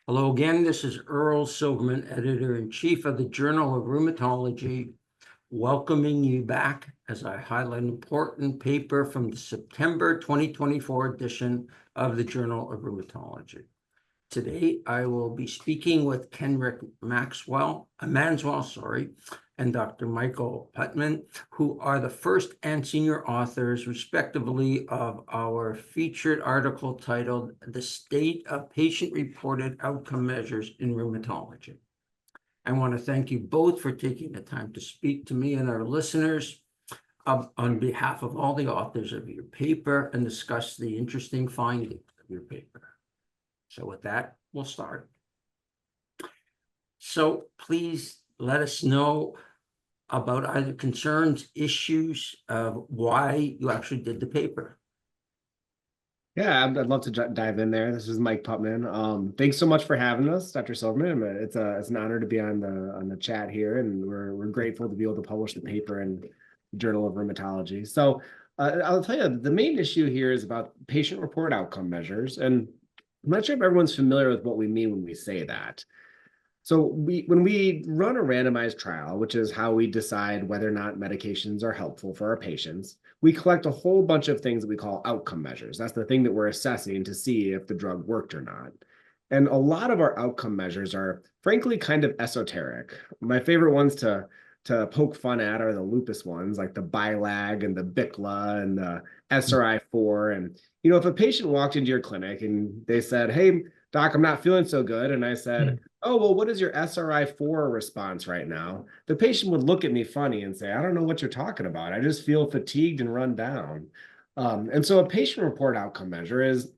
Hello again, this is Earl Silverman, Editor-in-Chief of the Journal of Rheumatology, welcoming you back as I highlight an important paper from the September 2024 edition of the Journal of Rheumatology. Today, I will be speaking with Kenrick Manswell, and Dr. Michael Putman, who are the first and senior authors, respectively, of our featured article titled "The State of Patient-Reported Outcome Measures in Rheumatology." I want to thank you both for taking the time to speak to me and our listeners on behalf of all the authors of your paper and discuss the interesting findings of your paper. So with that, we'll start. So please let us know about either concerns, issues of why you actually did the paper. Yeah, I'd love to dive in there. This is Mike Putman. Thanks so much for having us, Dr. Silverman. It's an honor to be on the chat here, and we're grateful to be able to publish the paper in the Journal of Rheumatology. So I'll tell you, the main issue here is about patient-reported outcome measures, and I'm not sure if everyone's familiar with what we mean when we say that. So when we run a randomized trial, which is how we decide whether or not medications are helpful for our patients, we collect a whole bunch of things that we call outcome measures. That's the thing that we're assessing to see if the drug worked or not. And a lot of our outcome measures are, frankly, kind of esoteric. My favorite ones to poke fun at are the lupus ones, like the BILAG and the BICLA and the SRI-4. And, if a patient walked into your clinic and they said, "Hey, doc, I'm not feeling so good," and I said, "Oh, well, what is your SRI-4 response right now?" The patient would look at me funny and say, "I don't know what you're talking about. I just feel fatigued and run down." And so a patient-reported outcome measure is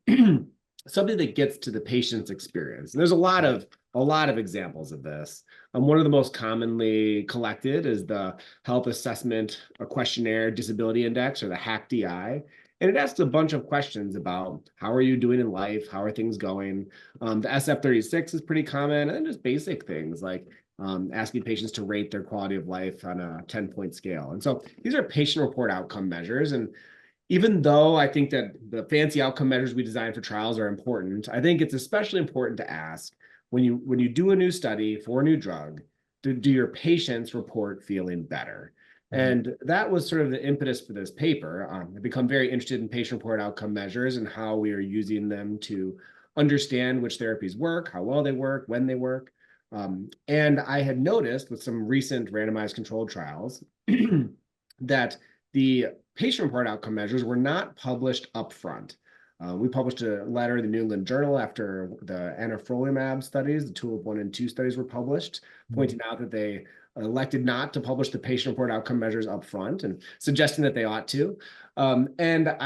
something that gets to the patient's experience. And there's a lot of examples of this. One of the most commonly collected is the Health Assessment Questionnaire Disability Index, or the HAQ-DI. And it asks a bunch of questions about how are you doing in life, how are things going. The SF-36 is pretty common, and then just basic things like asking patients to rate their quality of life on a 10-point scale. And so these are patient-reported outcome measures. And even though I think that the fancy outcome measures we design for trials are important, I think it's especially important to ask when you do a new study for a new drug, do your patients report feeling better? And that was sort of the impetus for this paper. I've become very interested in patient-reported outcome measures and how we are using them to understand which therapies work, how well they work, when they work. And I had noticed with some recent randomized controlled trials that the patient-reported outcome measures were not published upfront. We published a letter in the New England Journal after the anifrolumab studies, the TULIP 1 and 2 studies were published, pointing out that they elected not to publish the patient-reported outcome measures upfront and suggesting that they ought to. And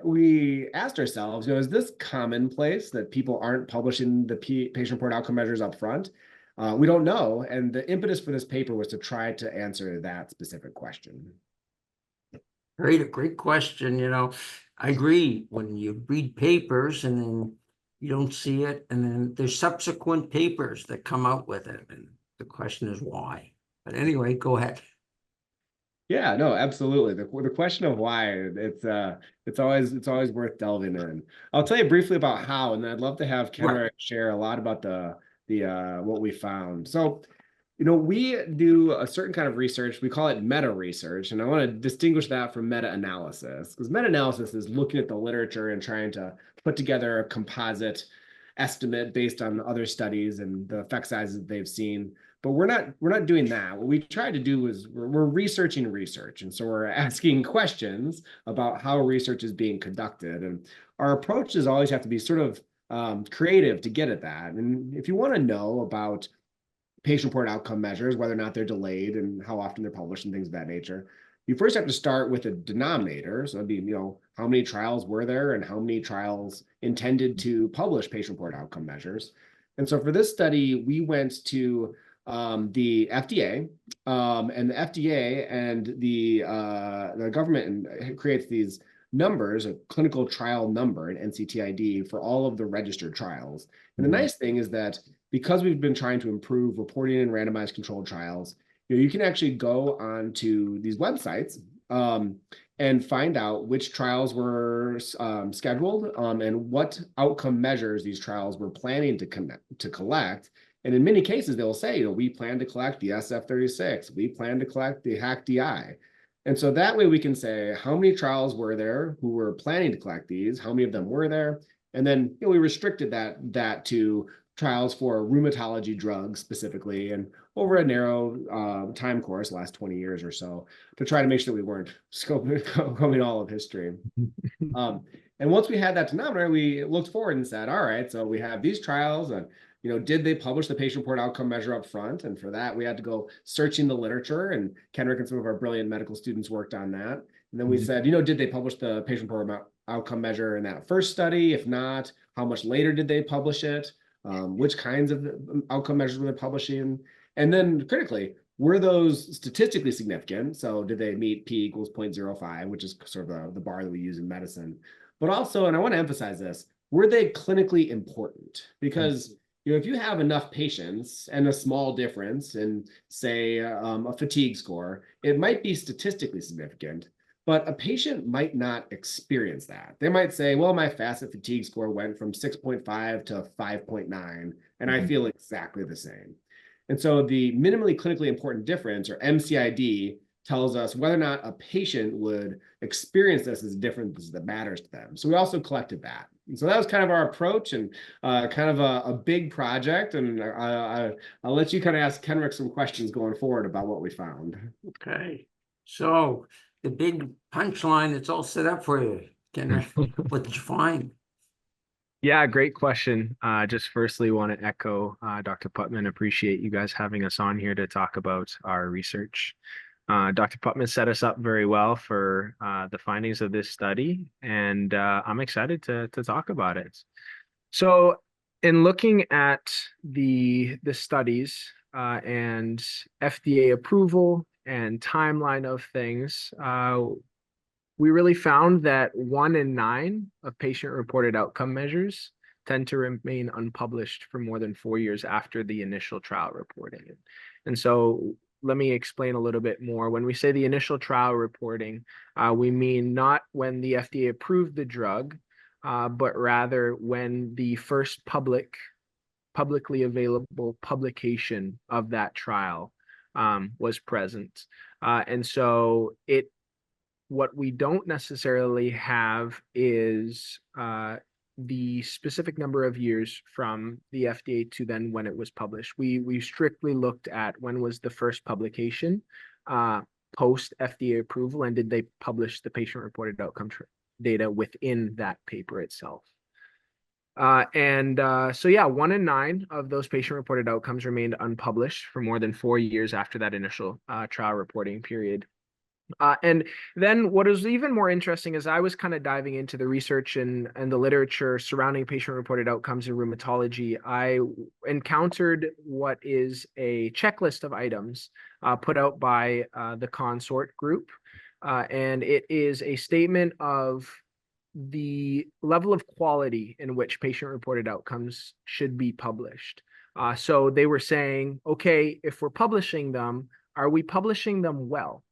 we asked ourselves, is this commonplace that people aren't publishing the patient-reported outcome measures upfront? We don't know. And the impetus for this paper was to try to answer that specific question. Great question. I agree. When you read papers and then you don't see it, and then there's subsequent papers that come out with it, and the question is why. But anyway, go ahead. Yeah, no, absolutely. The question of why, it's always worth delving in. I'll tell you briefly about how, and then I'd love to have Kenrick share a lot about the what we found. So, we do a certain kind of research. We call it meta research, and I want to distinguish that from meta-analysis, because meta-analysis is looking at the literature and trying to put together a composite estimate based on other studies and the effect sizes that they've seen. But we're not doing that. What we try to do is we're researching research, and so we're asking questions about how research is being conducted, and our approaches always have to be sort of creative to get at that. And if you want to know about patient-reported outcome measures, whether or not they're delayed and how often they're published and things of that nature, you first have to start with a denominator. So it'd be, how many trials were there and how many trials intended to publish patient-reported outcome measures. And so for this study, we went to the FDA, and the FDA and the government creates these numbers, a clinical trial number, an NCTID, for all of the registered trials. And the nice thing is that because we've been trying to improve reporting in randomized controlled trials, you can actually go onto these websites and find out which trials were scheduled and what outcome measures these trials were planning to collect. And in many cases, they'll say, you know, we plan to collect the SF-36, we plan to collect the HAC-DI. And so that way we can say how many trials were there who were planning to collect these, how many of them were there, and then we restricted that to trials for rheumatology drugs specifically, and over a narrow time course, last 20 years or so, to try to make sure that we weren't scoping all of history. And once we had that denominator, we looked forward and said, all right, so we have these trials, and did they publish the patient-reported outcome measure up front? And for that, we had to go searching the literature, and Kenrick and some of our brilliant medical students worked on that. And then we said, did they publish the patient-reported outcome measure in that first study? If not, how much later did they publish it? Which kinds of outcome measures were they publishing? And then critically, were those statistically significant? So did they meet P equals 0.05, which is sort of the bar that we use in medicine? But also, and I want to emphasize this, were they clinically important? Because if you have enough patients and a small difference in, say, a fatigue score, it might be statistically significant, but a patient might not experience that. They might say, well, my FACIT fatigue score went from 6.5 to 5.9, and I feel exactly the same. And so the minimally clinically important difference, or MCID, tells us whether or not a patient would experience this as a difference that matters to them. So we also collected that. And so that was kind of our approach, and kind of a big project. And I'll let you kind of ask Kenrick some questions going forward about what we found. Okay. So the big punchline, it's all set up for you, Kenrick. What did you find? Yeah, great question. Just firstly want to echo Dr. Putman. Appreciate you guys having us on here to talk about our research. Dr. Putman set us up very well for the findings of this study, and I'm excited to talk about it. So in looking at the studies and FDA approval and timeline of things, we really found that 1 in 9 of patient-reported outcome measures tend to remain unpublished for more than 4 years after the initial trial reporting. And so let me explain a little bit more. When we say the initial trial reporting, we mean not when the FDA approved the drug, but rather when the first publicly available publication of that trial was present. And so what we don't necessarily have is the specific number of years from the FDA to then when it was published. We strictly looked at when was the first publication post FDA approval, and did they publish the patient-reported outcome data within that paper itself. So yeah, 1 in 9 of those patient-reported outcomes remained unpublished for more than 4 years after that initial trial reporting period. And then what is even more interesting is I was kind of diving into the research and the literature surrounding patient-reported outcomes in rheumatology. I encountered what is a checklist of items put out by the Consort group. And it is a statement of the level of quality in which patient-reported outcomes should be published. So they were saying, okay, if we're publishing them, are we publishing them well?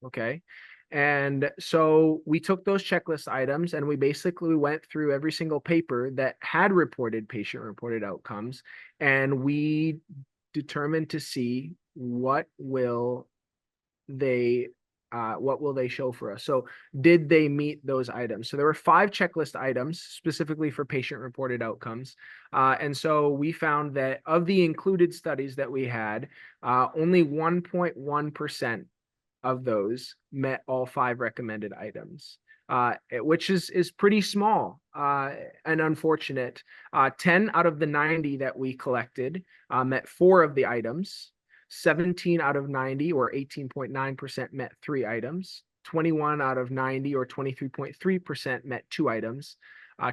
Okay. And so we took those checklist items and we basically went through every single paper that had reported patient-reported outcomes, and we determined to see what will they show for us. So did they meet those items? So there were 5 checklist items specifically for patient-reported outcomes. And so we found that of the included studies that we had, only 1.1% of those met all 5 recommended items, which is pretty small and unfortunate. 10 out of the 90 that we collected met 4 of the items. 17 out of 90, or 18.9%, met 3 items. 21 out of 90, or 23.3%, met 2 items.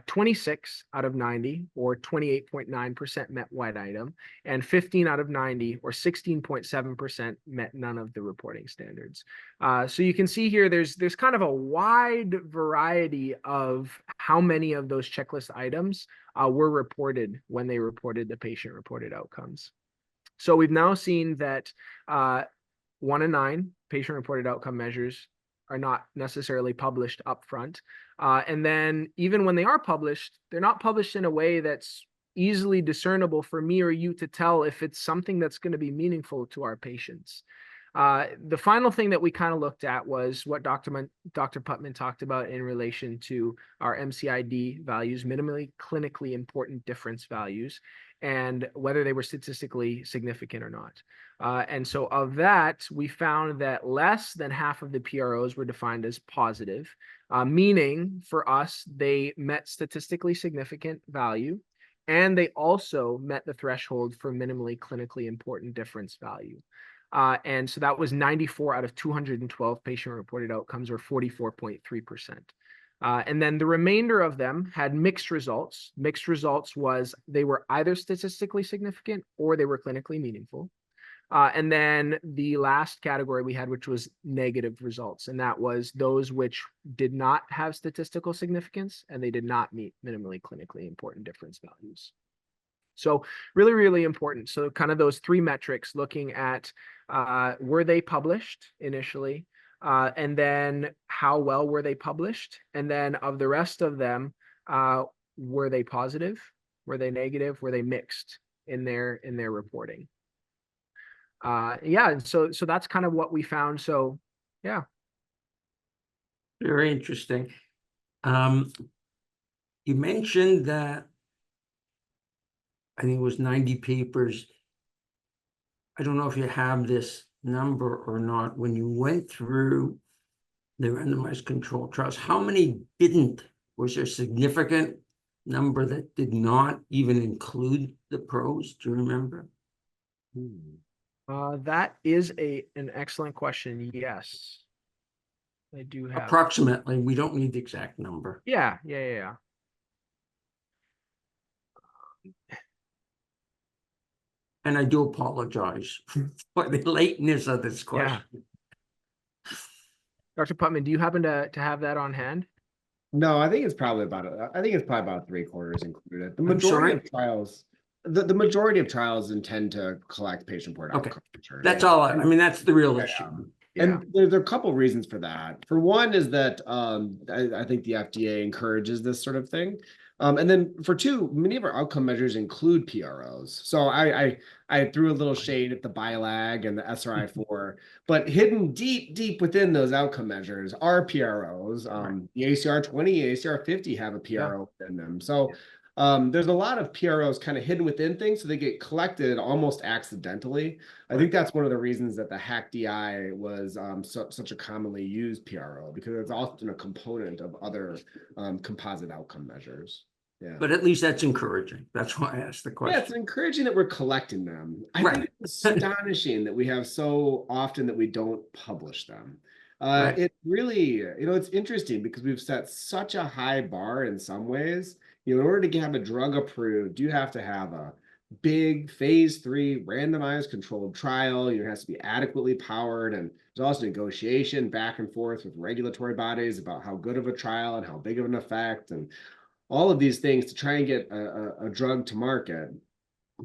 26 out of 90, or 28.9%, met 1 item, and 15 out of 90, or 16.7%, met none of the reporting standards. So you can see here there's kind of a wide variety of how many of those checklist items were reported when they reported the patient-reported outcomes. So we've now seen that 1 in 9 patient-reported outcome measures are not necessarily published upfront. And then even when they are published, they're not published in a way that's easily discernible for me or you to tell if it's something that's going to be meaningful to our patients. The final thing that we kind of looked at was what Dr. Putman talked about in relation to our MCID values, minimally clinically important difference values, and whether they were statistically significant or not. And so of that, we found that less than half of the PROs were defined as positive, meaning for us, they met statistically significant value, and they also met the threshold for minimally clinically important difference value. And so that was 94 out of 212 patient-reported outcomes, or 44.3%. And then the remainder of them had mixed results. Mixed results was they were either statistically significant or they were clinically meaningful. And then the last category we had, which was negative results, and that was those which did not have statistical significance and they did not meet minimally clinically important difference values. So really, really important. So kind of those three metrics, looking at were they published initially, and then how well were they published, and then of the rest of them, were they positive, were they negative, were they mixed in their reporting. Yeah, and so that's kind of what we found. So yeah. Very interesting. You mentioned that I think it was 90 papers. I don't know if you have this number or not. When you went through the randomized control trials, how many didn't? Was there a significant number that did not even include the pros? Do you remember? That is an excellent question. Yes, I do have. Approximately. We don't need the exact number. Yeah. And I do apologize for the lateness of this question. Dr. Putman, do you happen to have that on hand? No, I think it's probably about about 3/4 included. The I'm majority sorry? of trials, the majority of trials intend to collect patient-reported Okay. outcomes. That's all. I mean, that's the real Yeah. issue. And there's a couple reasons for that. For one is that I think the FDA encourages this sort of thing. And then for two, many of our outcome measures include PROs. So I threw a little shade at the BILAG and the SRI-4, but hidden deep within those outcome measures are PROs. The ACR-20, ACR-50 have a PRO within them. So there's a lot of PROs kind of hidden within things, so they get collected almost accidentally. I think that's one of the reasons that the HAC-DI was such a commonly used PRO, because it's often a component of other composite outcome measures. Yeah. But at least that's encouraging. That's why I asked the question. Yeah, it's encouraging that we're collecting them. I think it's astonishing that we have so often that we don't publish them. It really, it's interesting because we've set such a high bar in some ways. In order to have a drug approved, you have to have a big phase 3 randomized controlled trial. It has to be adequately powered, and there's also negotiation back and forth with regulatory bodies about how good of a trial and how big of an effect, and all of these things to try and get a drug to market.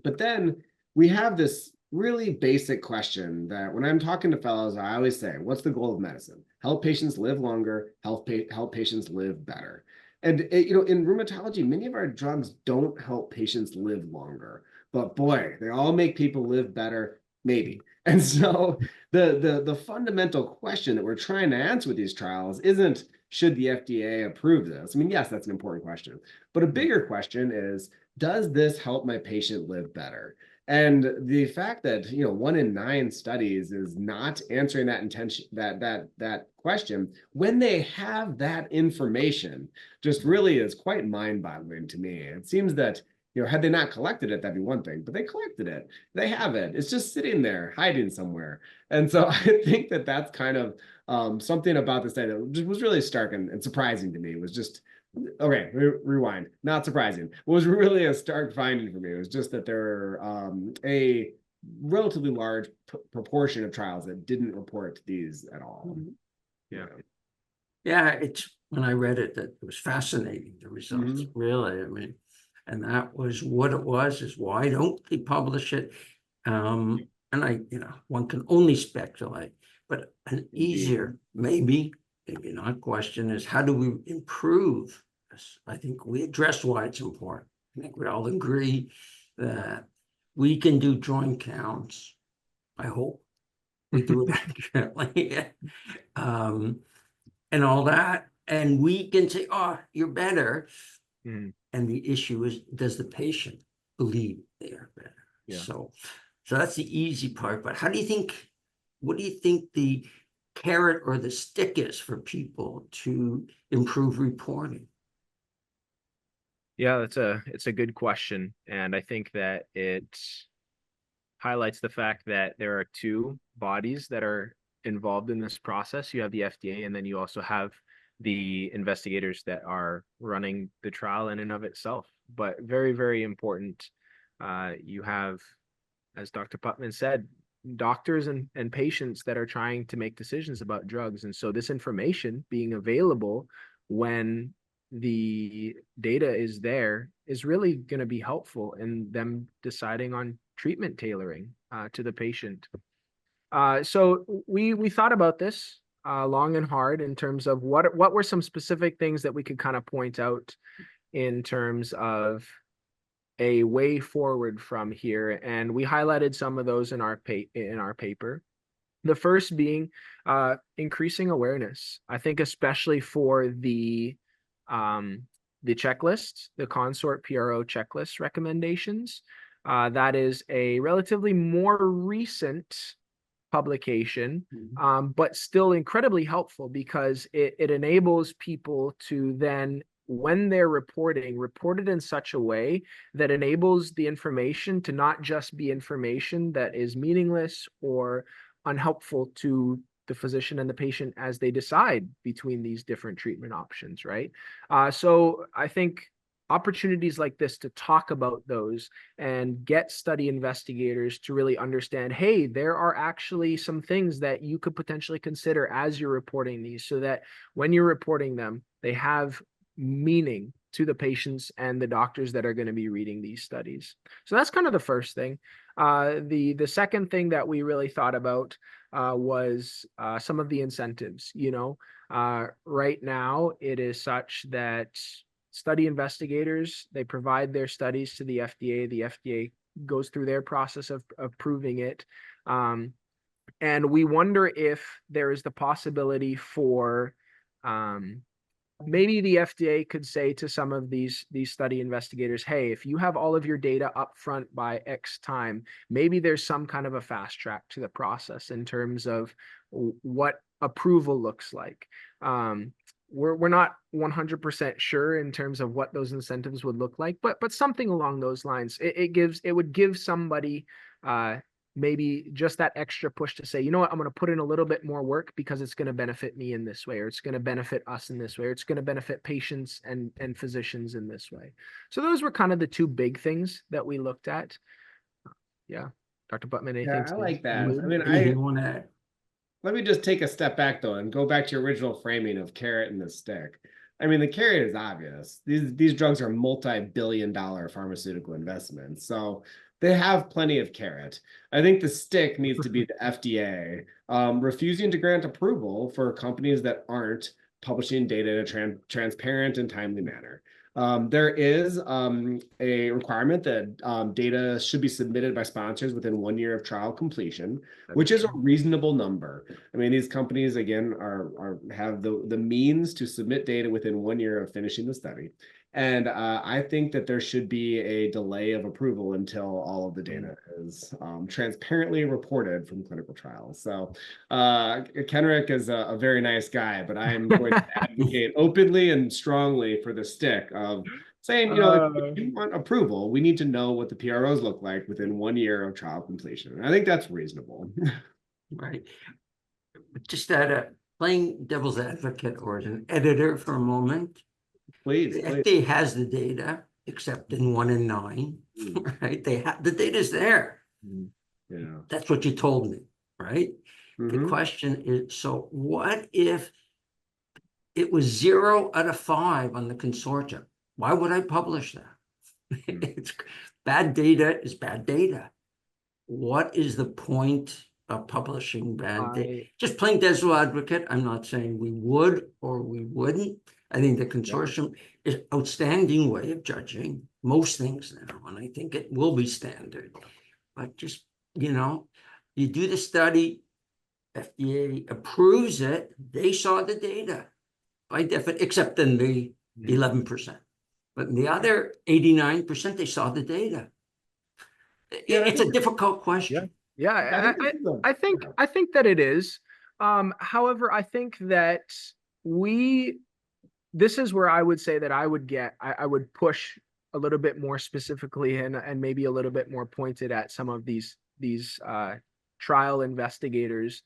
But then we have this really basic question that when I'm talking to fellows, I always say, what's the goal of medicine? Help patients live longer, help patients live better. And in rheumatology, many of our drugs don't help patients live longer, but boy, they all make people live better, maybe. And so the fundamental question that we're trying to answer with these trials isn't, should the FDA approve this? I mean, yes, that's an important question, but a bigger question is, does this help my patient live better? And the fact that 1 in 9 studies is not answering that intention, that question, when they have that information, just really is quite mind-boggling to me. It seems that had they not collected it, that'd be one thing, but they collected it. They have it. It's just sitting there, hiding somewhere. And so I think that that's kind of something about this day that was really stark and surprising to me. It was just, okay, rewind. Not surprising. What was really a stark finding for me was just that there are a relatively large proportion of trials that didn't report these at all. Yeah, it's when I read it that it was fascinating, the results, really. I mean, and that was what it was, is why don't they publish it? And one can only speculate, but an easier, maybe maybe not question, is how do we improve this? I think we addressed why it's important. I think we all agree that we can do joint counts. I hope we do it accurately. And all that. And we can say, oh, you're better. Mm, And the issue is, does the patient believe they are better? Yeah. So that's the easy part. But what do you think the carrot or the stick is for people to improve reporting? yeah, it's a good question. And I think that it highlights the fact that there are two bodies that are involved in this process. You have the FDA, and then you also have the investigators that are running the trial in and of itself. But very, very important. You have, as Dr. Putman said, doctors and patients that are trying to make decisions about drugs. And so this information being available when the data is there is really going to be helpful in them deciding on treatment tailoring to the patient. So we thought about this long and hard in terms of what were some specific things that we could kind of point out in terms of a way forward from here, and we highlighted some of those in our paper. The first being increasing awareness. I think especially for the checklist, the consort PRO checklist recommendations. That is a relatively more recent publication, but still incredibly helpful because it enables people to then, when they're reporting, report it in such a way that enables the information to not just be information that is meaningless or unhelpful to the physician and the patient as they decide between these different treatment options, right? So I think opportunities like this to talk about those and get study investigators to really understand, hey, there are actually some things that you could potentially consider as you're reporting these, so that when you're reporting them, they have meaning to the patients and the doctors that are going to be reading these studies. So that's kind of the first thing. The second thing that we really thought about was some of the incentives. Right now it is such that study investigators, they provide their studies to the FDA. The FDA goes through their process of proving it. And we wonder if there is the possibility for maybe the FDA could say to some of these study investigators, hey, if you have all of your data up front by X time, maybe there's some kind of a fast track to the process in terms of what approval looks like. We're not 100% sure in terms of what those incentives would look like, but something along those lines. It would give somebody maybe just that extra push to say, you know what, I'm going to put in a little bit more work because it's going to benefit me in this way, or it's going to benefit us in this way, or it's going to benefit patients and physicians in this way. So those were kind of the two big things that we looked at. Yeah. Dr. Putman, anything? Yeah, I like that. Anything I mean, you want to add? let me just take a step back though and go back to your original framing of carrot and the stick. I mean, the carrot is obvious. These drugs are multi-billion-dollar pharmaceutical investments, so they have plenty of carrot. I think the stick needs to be the FDA refusing to grant approval for companies that aren't publishing data in a transparent and timely manner. There is a requirement that data should be submitted by sponsors within 1 year of trial completion, which is a reasonable number. I mean, these companies, again, have the means to submit data within 1 year of finishing the study. And I think that there should be a delay of approval until all of the data is transparently reported from clinical trials. So Kenrick is a very nice guy, but I'm going to advocate openly and strongly for the stick of saying, if you want approval, we need to know what the PROs look like within 1 year of trial completion. And I think that's reasonable. Right. Just playing devil's advocate or as an editor for a moment. Please, The please. FDA has the data, except in 1 in 9, right? The data's there. Yeah. That's what you told me, right? The Mhm. question is, so what if it was 0 out of 5 on the consortium? Why would I publish that? It's bad data is bad data. What is the point a publishing ban. I Just playing devil's advocate, I'm not saying we would or we wouldn't. I think the consortium is outstanding way of judging most things now, and I think it will be standard. But just, you do the study, FDA approves it, they saw the data by definition, except in the 11%. But in the other 89%, they saw the data. It's a difficult question. Yeah, I think that it is. However, I think that this is where I would say that I would push a little bit more specifically and maybe a little bit more pointed at some of these trial investigators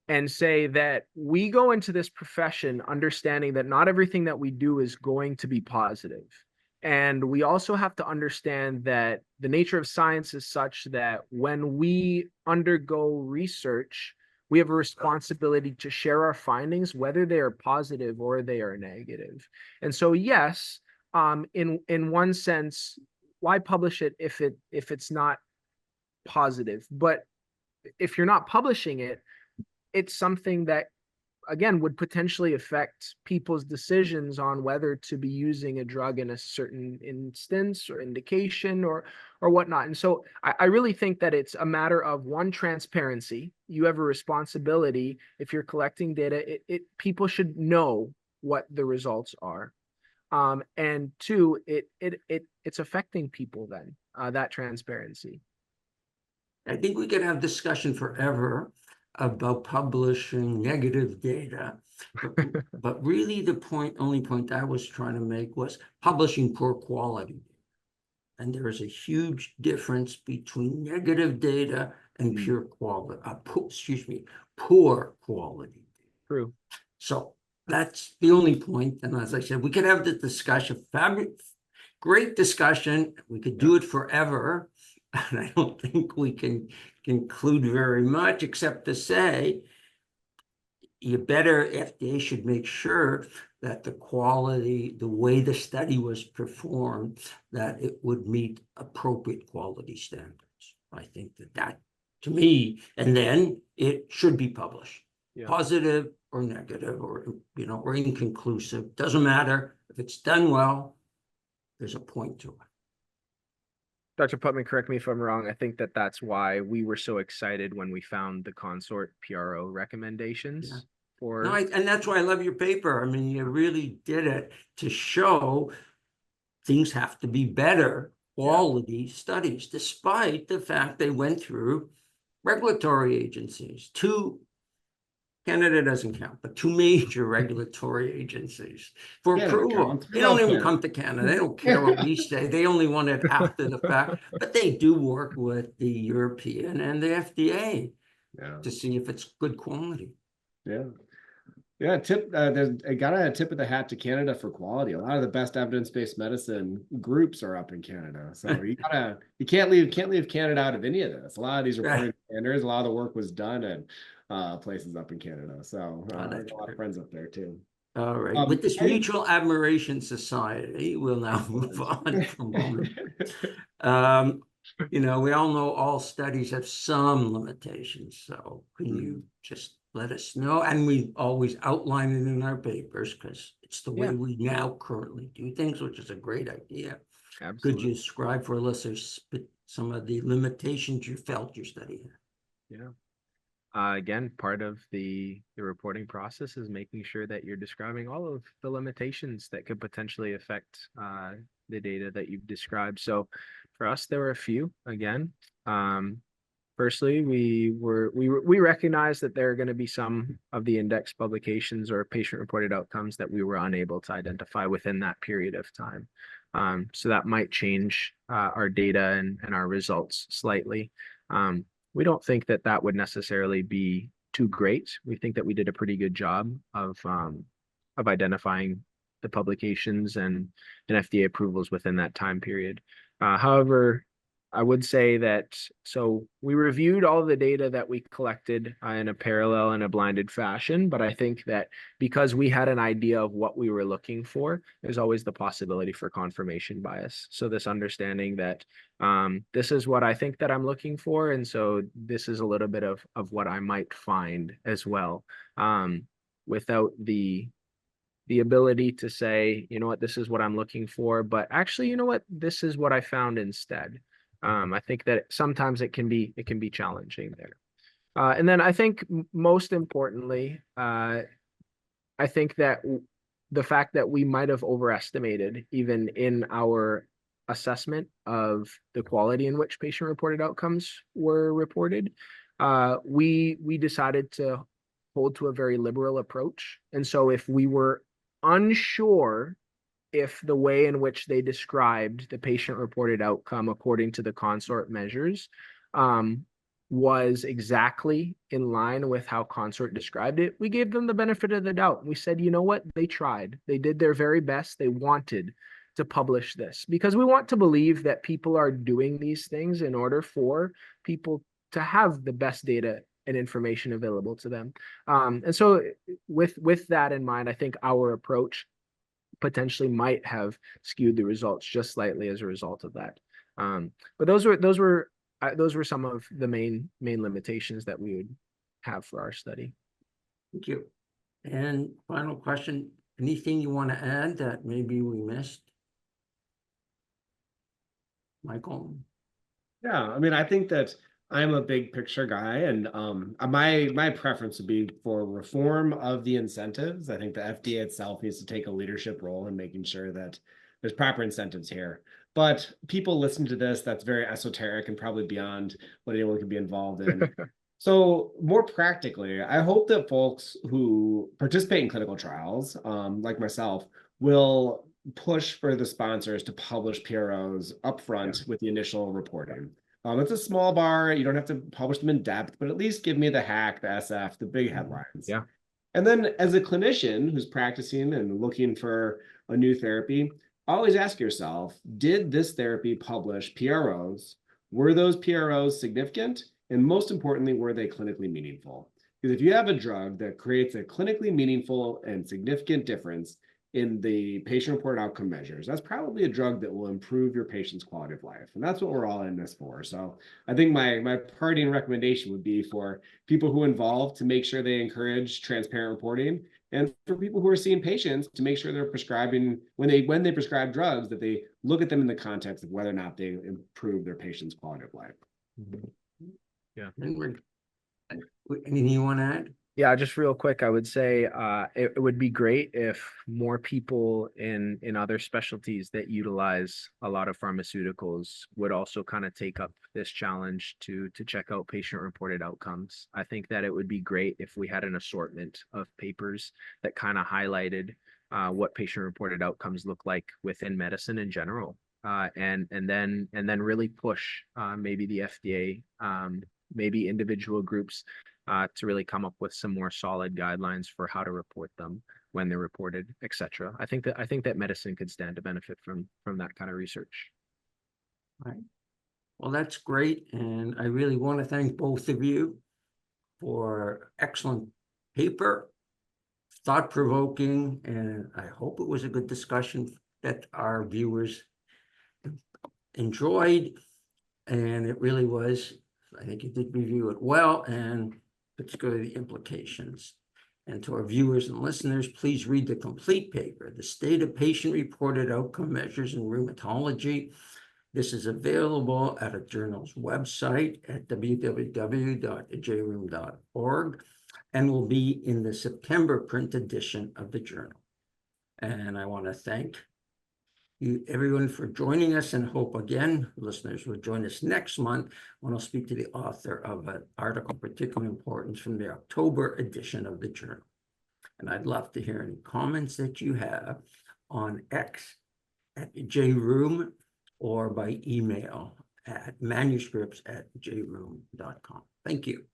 and say that we go into this profession understanding that not everything that we do is going to be positive. And we also have to understand that the nature of science is such that when we undergo research, we have a responsibility to share our findings, whether they are positive or they are negative. And so, yes, in one sense, why publish it if it's not positive? But if you're not publishing it, it's something that, again, would potentially affect people's decisions on whether to be using a drug in a certain instance or indication or whatnot. And so I really think that it's a matter of, one, transparency. You have a responsibility. If you're collecting data, people should know what the results are. And two, it's affecting people then, that transparency. I think we could have discussion forever about publishing negative data, but really the only point I was trying to make was publishing poor quality. And there is a huge difference between negative data and pure quality, poor quality. True. So that's the only point. And as I said, we could have the discussion, great discussion. We could do it forever. And I don't think we can conclude very much, except to say, FDA should make sure that the quality, the way the study was performed, that it would meet appropriate quality standards. I think that to me, and then it should be published, positive or negative, or inconclusive. Doesn't matter. If it's done well, there's a point to it. Dr. Putman, correct me if I'm wrong. I think that's why we were so excited when we found the consort PRO recommendations for. No, and that's why I love your paper. I mean, you really did it to show things have to be better quality studies, despite the fact they went through regulatory agencies. Canada doesn't count, but 2 major regulatory agencies for approval. They don't even come to Canada. They don't care what we say. They only want it after the fact, but they do work with the European and the FDA to see if it's good quality. I gotta tip of the hat to Canada for quality. A lot of the best evidence-based medicine groups are up in Canada. So you can't leave Canada out of any of this. A lot of these reporting standards, a lot of the work was done at places up in Canada. So I have a lot of friends up there too. All right. With this Mutual Admiration Society, we'll now move on from we all know all studies have some limitations. So can you just let us know? And we always outline it in our papers because it's the way we now currently do things, which is a great idea. Absolutely. Could you describe for listeners some of the limitations you felt your study had? Again, part of the reporting process is making sure that you're describing all of the limitations that could potentially affect the data that you've described. So for us, there were a few. Again, firstly, we recognized that there are going to be some of the index publications or patient-reported outcomes that we were unable to identify within that period of time. So that might change our data and our results slightly. We don't think that would necessarily be too great. We think that we did a pretty good job of identifying the publications and FDA approvals within that time period. However, I would say that, so we reviewed all the data that we collected in a parallel and a blinded fashion, but I think that because we had an idea of what we were looking for, there's always the possibility for confirmation bias. So this understanding that this is what I think that I'm looking for, and so this is a little bit of what I might find as well, without the ability to say, you know what, this is what I'm looking for, but actually, you know what, this is what I found instead. I think that sometimes it can be challenging there. And then I think most importantly, I think that the fact that we might have overestimated even in our assessment of the quality in which patient-reported outcomes were reported, we decided to hold to a very liberal approach. And so if we were unsure if the way in which they described the patient-reported outcome according to the consort measures was exactly in line with how consort described it, we gave them the benefit of the doubt. We said, you know what, they tried. They did their very best. They wanted to publish this because we want to believe that people are doing these things in order for people to have the best data and information available to them. And so with that in mind, I think our approach potentially might have skewed the results just slightly as a result of that. But those were some of the main limitations that we would have for our study. Thank you. And final question, anything you want to add that maybe we missed? Michael? Yeah, I mean, I think that I'm a big picture guy, and my preference would be for reform of the incentives. I think the FDA itself needs to take a leadership role in making sure that there's proper incentives here. But people listen to this, that's very esoteric and probably beyond what anyone can be involved in. So more practically, I hope that folks who participate in clinical trials, like myself, will push for the sponsors to publish PROs upfront with the initial reporting. It's a small bar. You don't have to publish them in depth, but at least give me the hack, the SF, the big headlines. Yeah. And then as a clinician who's practicing and looking for a new therapy, always ask yourself, did this therapy publish PROs? Were those PROs significant? And most importantly, were they clinically meaningful? Because if you have a drug that creates a clinically meaningful and significant difference in the patient-reported outcome measures, that's probably a drug that will improve your patient's quality of life. And that's what we're all in this for. So I think my parting recommendation would be for people who are involved to make sure they encourage transparent reporting, and for people who are seeing patients to make sure they're prescribing, when they prescribe drugs, that they look at them in the context of whether or not they improve their patient's quality of life. Yeah. Anything you want to add? Yeah, just real quick, I would say it would be great if more people in other specialties that utilize a lot of pharmaceuticals would also kind of take up this challenge to check out patient-reported outcomes. I think that it would be great if we had an assortment of papers that kind of highlighted what patient-reported outcomes look like within medicine in general, and then really push maybe the FDA, maybe individual groups, to really come up with some more solid guidelines for how to report them when they're reported, etc. I think that medicine could stand to benefit from that kind of research. Right. Well, that's great. And I really want to thank both of you for excellent paper, thought-provoking, and I hope it was a good discussion that our viewers enjoyed. And it really was. I think you did review it well, and let's go to the implications. And to our viewers and listeners, please read the complete paper, The State of Patient-Reported Outcome Measures in Rheumatology. This is available at a journal's website at www.jrheum.org and will be in the September print edition of the journal. And I want to thank you, everyone, for joining us, and hope again listeners will join us next month when I'll speak to the author of an article of particular importance from the October edition of the journal. And I'd love to hear any comments that you have on X at jroom or by email at manuscripts@jroom.com. Thank you.